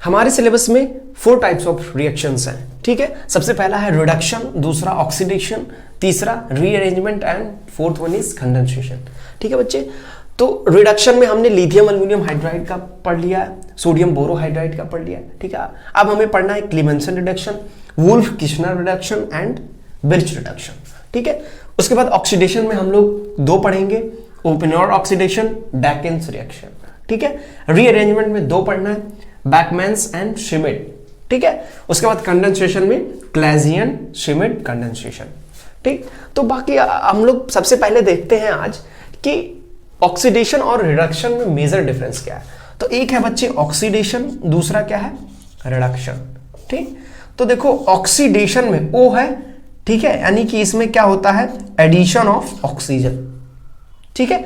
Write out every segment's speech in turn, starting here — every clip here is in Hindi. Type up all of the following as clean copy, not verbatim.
हमारे सिलेबस में 4 टाइप्स ऑफ रिएक्शंस हैं, ठीक है। सबसे पहला है रिडक्शन, दूसरा ऑक्सीडेशन, तीसरा rearrangement and fourth one is condensation, ठीक है बच्चे। तो रिडक्शन में हमने लिथियम एल्यूमिनियम हाइड्राइड का पढ़ लिया, सोडियम बोरोहाइड्राइड का पढ़ लिया, ठीक है। अब हमें पढ़ना है Clemmensen reduction, Wolff Kishner reduction and Birch reduction, ठीक है। उसके बाद ऑक्सीडेशन में हम लोग 2 पढ़ेंगे, ओपेनहॉर ऑक्सीडेशन, डैकिन्स रिएक्शन, ठीक है। रीअरेंजमेंट में 2 पढ़ना है, बैकमैन्स एंड श्मिट, ठीक है। उसके बाद कंडेंसेशन में क्लैजियन श्मिट कंडेंसेशन, ठीक। तो बाकी हम लोग सबसे पहले देखते हैं आज कि ऑक्सीडेशन और रिडक्शन में मेजर डिफरेंस क्या है। तो एक है बच्चे ऑक्सीडेशन, दूसरा क्या है रिडक्शन, ठीक। तो देखो ऑक्सीडेशन में O है, ठीक है, यानी कि इसमें क्या होता है एडिशन ऑफ ऑक्सीजन, ठीक है।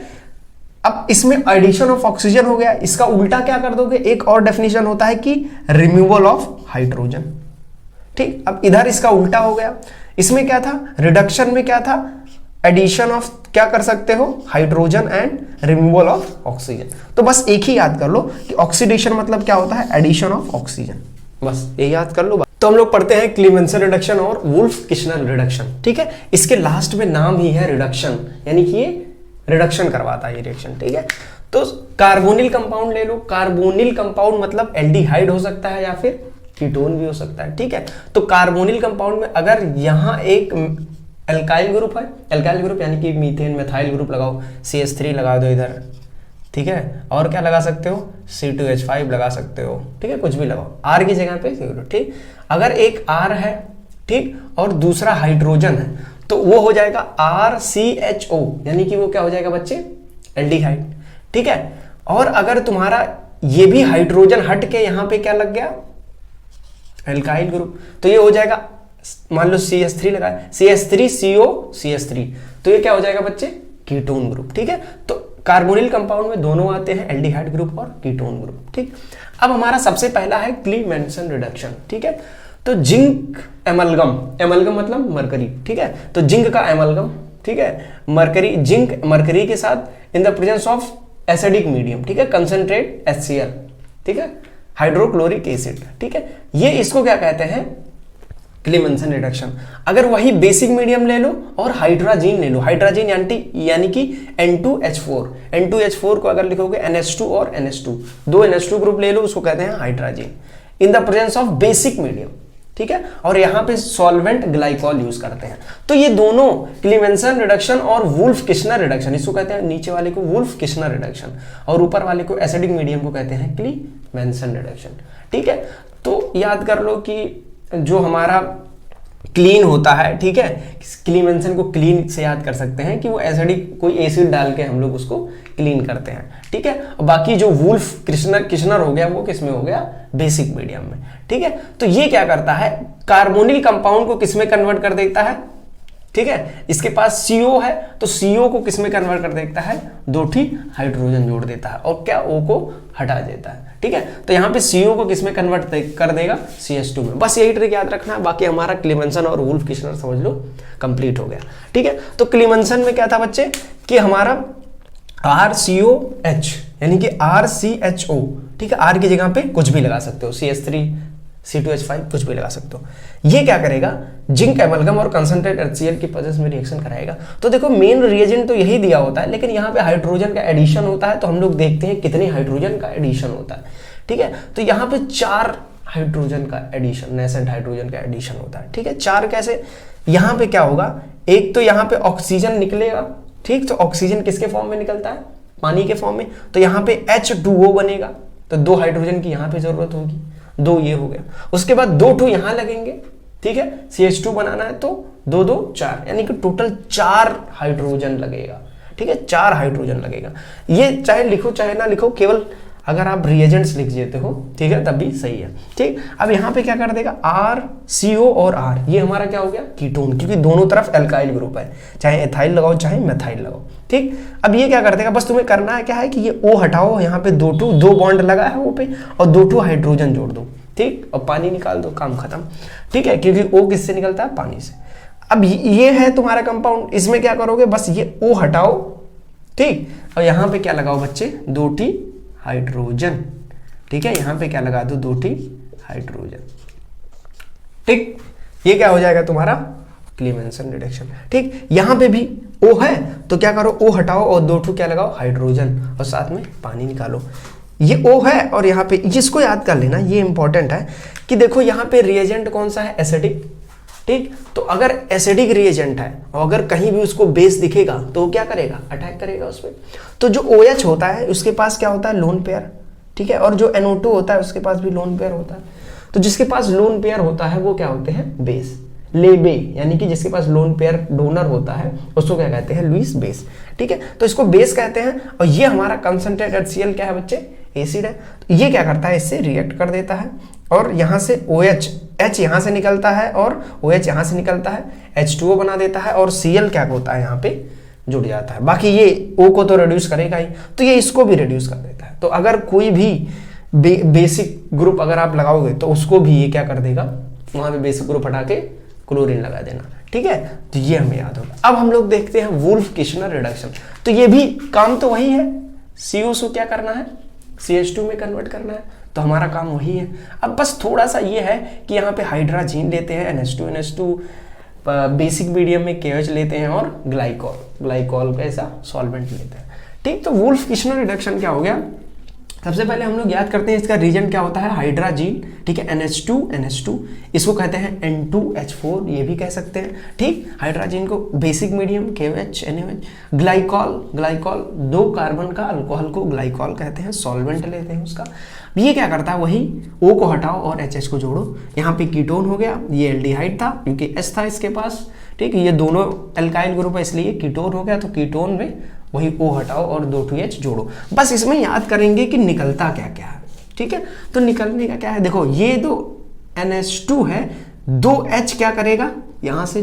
अब इसमें एडिशन ऑफ ऑक्सीजन हो गया, इसका उल्टा क्या कर दोगे, एक और डेफिनेशन होता है कि रिमूवल ऑफ हाइड्रोजन, ठीक। अब इधर इसका उल्टा हो गया, इसमें क्या था रिडक्शन में क्या था एडिशन ऑफ क्या कर सकते हो hydrogen and removal of oxygen. तो बस एक ही याद कर लो कि ऑक्सीडेशन मतलब क्या होता है एडिशन ऑफ ऑक्सीजन, बस ये याद कर लो। तो हम लोग पढ़ते हैं क्लीमेंसन रिडक्शन और वुल्फ किश्नर रिडक्शन, ठीक है। इसके लास्ट में नाम ही है रिडक्शन, यानी कि ये रिडक्शन करवाता है ये रिएक्शन, ठीक है। तो कार्बोनिल कंपाउंड ले लो, कार्बोनिल कंपाउंड मतलब एल्डिहाइड हो सकता है या फिर कीटोन भी हो सकता है, ठीक है। तो कार्बोनिल कंपाउंड में अगर यहां एक एल्काइल ग्रुप है, एल्काइल ग्रुप यानी कि मीथेन मेथाइल ग्रुप लगाओ, CH3 लगा दो इधर, ठीक है। और क्या लगा सकते हो C2H5 लगा सकते हो, ठीक है, कुछ भी लगाओ, R की जगह पे, ठीक। अगर एक R है, ठीक, और दूसरा हाइड्रोजन है तो वो हो जाएगा RCHO, यानी कि वो क्या हो जाएगा बच्चे एल्डिहाइड, ठीक है। और अगर तुम्हारा ये भी हाइड्रोजन हट के यहां पे क्या लग गया एल्काइल ग्रुप, तो ये हो जाएगा मान लो CH3 लगाए, CH3CO CH3, तो ये क्या हो जाएगा बच्चे कीटोन ग्रुप, ठीक है। तो कार्बोनिल कंपाउंड में दोनों आते हैं एल्डिहाइड ग्रुप और कीटोन ग्रुप, ठीक। अब हमारा सबसे पहला है क्लीमेंसन रिडक्शन, ठीक है। तो जिंक एमलगम, एमलगम मतलब मरकरी, ठीक है। तो जिंक का एमलगम, ठीक है, मरकरी, जिंक मरकरी के साथ in the presence of acidic medium, ठीक है, कंसंट्रेट HCl, ठीक है, हाइड्रोक्लोरिक एसिड, ठीक है। ये इसको क्या कहते हैं क्लीमेंसन रिडक्शन। अगर वही बेसिक मीडियम ले लो और हाइड्राजीन ले लो, हाइड्राजीन यानी कि N2H4, N2H4 को अगर लिखोगे NH2 और NH2, 2 NH2 ग्रुप ले लो, उसको कहते हैं hydrazine in the presence of basic medium, ठीक है। और यहां पे सॉल्वेंट ग्लाइकॉल यूज करते हैं। तो ये दोनों क्लीमेंसन रिडक्शन और वुल्फ किश्नर रिडक्शन, इसको कहते हैं नीचे वाले को वुल्फ किश्नर रिडक्शन और ऊपर वाले को एसिडिक मीडियम को कहते हैं क्लीमेंसन रिडक्शन, ठीक है। तो याद कर लो कि जो हमारा क्लीन होता है, ठीक है, क्लीमेंसन को क्लीन से याद कर सकते हैं कि वो एसिडिक कोई एसिड डाल के हम लोग उसको क्लीन करते हैं, ठीक है। और बाकी जो वुल्फ किश्नर हो गया वो किसमें हो गया बेसिक मीडियम में, ठीक है। तो ये क्या करता है कार्बोनिल कंपाउंड को किसमें कन्वर्ट कर देता है, ठीक है। इसके पास CO है तो CO को किसमें कन्वर्ट कर देता है 2 हाइड्रोजन जोड़ देता है और क्या O को हटा देता है, ठीक है। तो यहाँ पे CO को किसमें कन्वर्ट कर देगा CH2 में। बस यही ट्रिक याद रखना है, बाकी हमारा क्लीमेंसन और वुल्फ किश्नर समझ लो कंप्लीट हो गया, ठीक है। तो क्लीमेंसन में क्या था बच्चे कि हमारा RCOH यानी कि RCHO, ठीक है, R की जगह पे कुछ भी लगा सकते हो, CH3 C2H5 कुछ भी लगा सकते हो। ये क्या करेगा जिंक एमलगम और कंसंट्रेट HCl की प्रेजेंस में रिएक्शन कराएगा। तो देखो मेन रिएजेंट तो यही दिया होता है, लेकिन यहाँ पे हाइड्रोजन का एडिशन होता है, तो हम लोग देखते हैं कितने हाइड्रोजन का एडिशन होता है, ठीक है। तो यहाँ पे 4 हाइड्रोजन का एडिशन, नेसेंट हाइड्रोजन का एडिशन होता है, ठीक है। 4 कैसे, यहाँ पे क्या होगा, एक तो यहाँ पे ऑक्सीजन निकलेगा, ठीक। तो ऑक्सीजन किसके फॉर्म में निकलता है पानी के फॉर्म में, तो यहाँ पे H2O बनेगा, तो 2 हाइड्रोजन की यहाँ पे जरूरत होगी, 2 ये हो गया। उसके बाद 2 यहां लगेंगे, ठीक है, CH2 बनाना है तो 2 2 4, यानी कि टोटल 4 हाइड्रोजन लगेगा, ठीक है, 4 हाइड्रोजन लगेगा। ये चाहे लिखो चाहे ना लिखो, केवल अगर आप रिएजेंट्स लिख देते हो, ठीक है, तब भी सही है, ठीक। अब यहाँ पे क्या कर देगा RCO और R, ये हमारा क्या हो गया कीटोन, क्योंकि दोनों तरफ एल्काइल ग्रुप है, चाहे एथाइल लगाओ चाहे मेथाइल लगाओ, ठीक। अब ये क्या कर देगा, बस तुम्हें करना है क्या है कि ये O हटाओ, यहाँ पे 2 बॉन्ड लगा है वो पे और 2 हाइड्रोजन जोड़ दो, ठीक, और पानी निकाल दो, काम खत्म, ठीक है, क्योंकि O किससे निकलता है पानी से। अब ये है तुम्हारा कंपाउंड, इसमें क्या करोगे बस ये O हटाओ, ठीक, और यहाँ पे क्या लगाओ बच्चे 2 हाइड्रोजन, ठीक है, यहाँ पे क्या लगा दो, 2 हाइड्रोजन। ठीक, ये क्या हो जाएगा तुम्हारा क्लीमेंसन रिडक्शन। ठीक, यहाँ पे भी O है तो क्या करो, O हटाओ और 2 क्या लगाओ, हाइड्रोजन, और साथ में पानी निकालो। ये O है और यहाँ पे जिसको याद कर लेना, ये इंपॉर्टेंट है कि देखो यहाँ पे रिएजेंट कौन सा है, एसिडिक। ठीक, तो अगर एसिडिक रिएजेंट है और अगर कहीं भी उसको बेस दिखेगा तो वो क्या करेगा, अटैक करेगा उस पर। तो जो OH होता है उसके पास क्या होता है, लोन पेयर। ठीक है, और जो NO2 होता है उसके पास भी लोन पेयर होता है। तो जिसके पास लोन पेयर होता है वो क्या होते हैं, बेस। लेबे यानी कि जिसके पास लोन पेयर डोनर होता है उसको क्या कहते हैं, लुईस बेस। ठीक है, तो इसको बेस कहते हैं। और ये हमारा कंसंट्रेटेड HCl क्या है बच्चे, एसिड है। तो ये क्या करता है, इससे रिएक्ट कर देता है और यहाँ से OH, H यहाँ से निकलता है और OH यहाँ से निकलता है, H2O बना देता है और Cl क्या होता है, यहाँ पे जुड़ जाता है। बाकी ये O को तो रिड्यूस करेगा ही, तो ये इसको भी रिड्यूस कर देता है। तो अगर कोई भी बेसिक ग्रुप अगर आप लगाओगे तो उसको भी ये क्या कर देगा, वहां पे बेसिक ग्रुप हटा के क्लोरीन लगा देना। ठीक है, तो ये हमें याद होगा। अब हम लोग देखते हैं वुल्फ किशनर रिडक्शन। तो ये भी काम तो वही है, CO क्या करना है, CH2 में कन्वर्ट करना है, तो हमारा काम वही है। अब बस थोड़ा सा ये है कि यहाँ पे हाइड्राजीन लेते हैं, NH2 बेसिक मीडियम में KH लेते हैं और ग्लाइकॉल का ऐसा सॉल्वेंट लेते हैं। ठीक, तो वुल्फ किशनर रिडक्शन क्या हो गया, सबसे पहले हम लोग याद करते हैं इसका रीजन क्या होता है, हाइड्राजीन। ठीक है, NH2 इसको कहते हैं N2H4 ये भी कह सकते हैं। ठीक, हाइड्राजीन को basic medium KOH NaOH, glycol 2 carbon का अल्कोहल को ग्लाइकॉल कहते हैं, सॉल्वेंट लेते हैं उसका। ये क्या करता है, वही O को हटाओ और HH को जोड़ो। यहाँ पे कीटोन हो गया, ये एल्डिहाइड था क्योंकि H था इसके पास। ठीक, ये दोनों एल्काइल ग्रुप है इसलिए कीटोन हो गया, तो कीटोन में वही O हटाओ और 2H जोड़ो। बस इसमें याद करेंगे कि निकलता क्या क्या है। ठीक है, तो निकलने का क्या है, देखो ये 2 NH2 है, 2H क्या करेगा, यहां से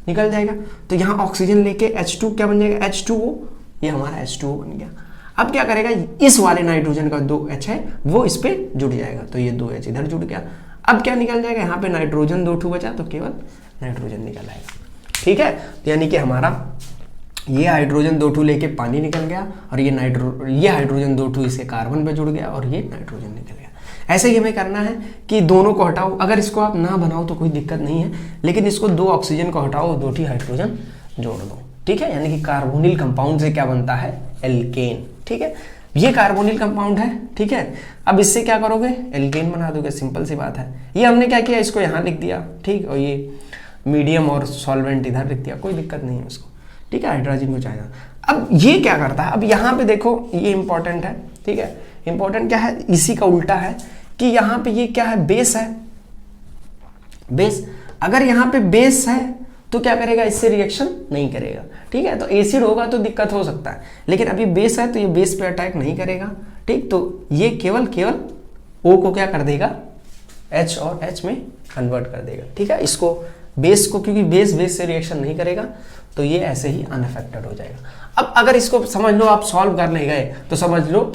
निकल जाएगा, तो यहां ऑक्सीजन लेके H2 क्या बन जाएगा, H2O, ये हमारा H2O बन गया। अब क्या करेगा, इस वाले नाइट्रोजन का 2H है वो इस पे जुड़ जाएगा, तो ये 2H इधर जुड़ गया। अब क्या निकल जाएगा, यहाँ पे नाइट्रोजन 2 बचा तो केवल नाइट्रोजन निकल आएगा। ठीक है, तो यानी कि हमारा ये हाइड्रोजन 2 लेके पानी निकल गया और ये हाइड्रोजन 2 इसके कार्बन पे जुड़ गया और ये नाइट्रोजन निकल गया। ऐसे ही हमें करना है कि दोनों को हटाओ। अगर इसको आप ना बनाओ तो कोई दिक्कत नहीं है, लेकिन इसको 2 ऑक्सीजन को हटाओ, 2 हाइड्रोजन जोड़ दो। ठीक है, यानी कि कार्बोनिल कंपाउंड से क्या बनता है, एल्केन। ठीक है, ये कार्बोनिल कंपाउंड है। ठीक है, अब इससे क्या करोगे, एल्केन बना दोगे, सिंपल सी बात है। ये हमने क्या किया, इसको यहाँ लिख दिया। ठीक, और ये मीडियम और सॉल्वेंट इधर लिख दिया, कोई दिक्कत नहीं है उसको। ठीक है, हाइड्रोजन को चाहिए। अब ये क्या करता है, अब यहाँ पे देखो ये इंपॉर्टेंट है। ठीक है, इंपॉर्टेंट क्या है, इसी का उल्टा है कि यहाँ पे ये क्या है, बेस है। बेस, अगर यहाँ पे बेस है तो क्या करेगा, इससे रिएक्शन नहीं करेगा। ठीक है, तो एसिड होगा तो दिक्कत हो सकता है, लेकिन अभी बेस है तो ये बेस पे अटैक नहीं करेगा। ठीक, तो ये केवल O को क्या कर देगा, H और H में कन्वर्ट कर देगा। ठीक है, इसको बेस को, क्योंकि बेस से रिएक्शन नहीं करेगा तो ये ऐसे ही अनअफेक्टेड हो जाएगा। अब अगर इसको समझ लो, आप सॉल्व करने गए तो समझ लो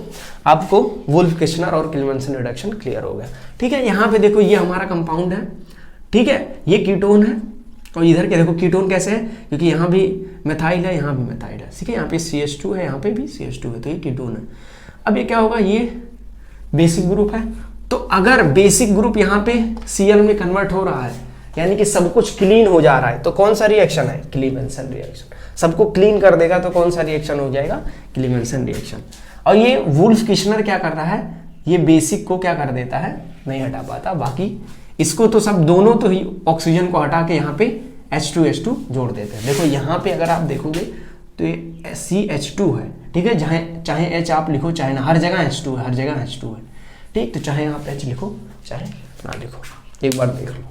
आपको वुल्फ किशनर और क्लीमेंसन रिडक्शन क्लियर हो गया। ठीक है, यहाँ पे देखो ये हमारा कंपाउंड है। ठीक है, ये कीटोन है और इधर क्या देखो, कीटोन कैसे है, क्योंकि यहाँ भी मेथाइल है, यहाँ भी मेथाइल है। ठीक है, यहाँ पे CH2 है, यहाँ पे भी CH2 है, तो ये कीटोन है। अब ये क्या होगा, ये बेसिक ग्रुप है, तो अगर बेसिक ग्रुप यहाँ पे Cl में कन्वर्ट हो रहा है, यानी कि सब कुछ क्लीन हो जा रहा है, तो कौन सा रिएक्शन है, क्लीमेंसन रिएक्शन। सबको क्लीन कर देगा तो कौन सा रिएक्शन हो जाएगा, क्लीमेंसन रिएक्शन। और ये वुल्फ किशनर क्या कर रहा है, ये बेसिक को क्या कर देता है, नहीं हटा पाता। बाकी इसको तो सब दोनों तो ही ऑक्सीजन को हटा के यहाँ पे H2 जोड़ देते हैं। देखो यहाँ पे अगर आप देखोगे तो ये CH2 है। ठीक है, चाहे H आप लिखो चाहे ना, हर जगह H2 है, हर जगह H2 है। ठीक, तो चाहे आप H लिखो चाहे ना लिखो, एक बार देख लो।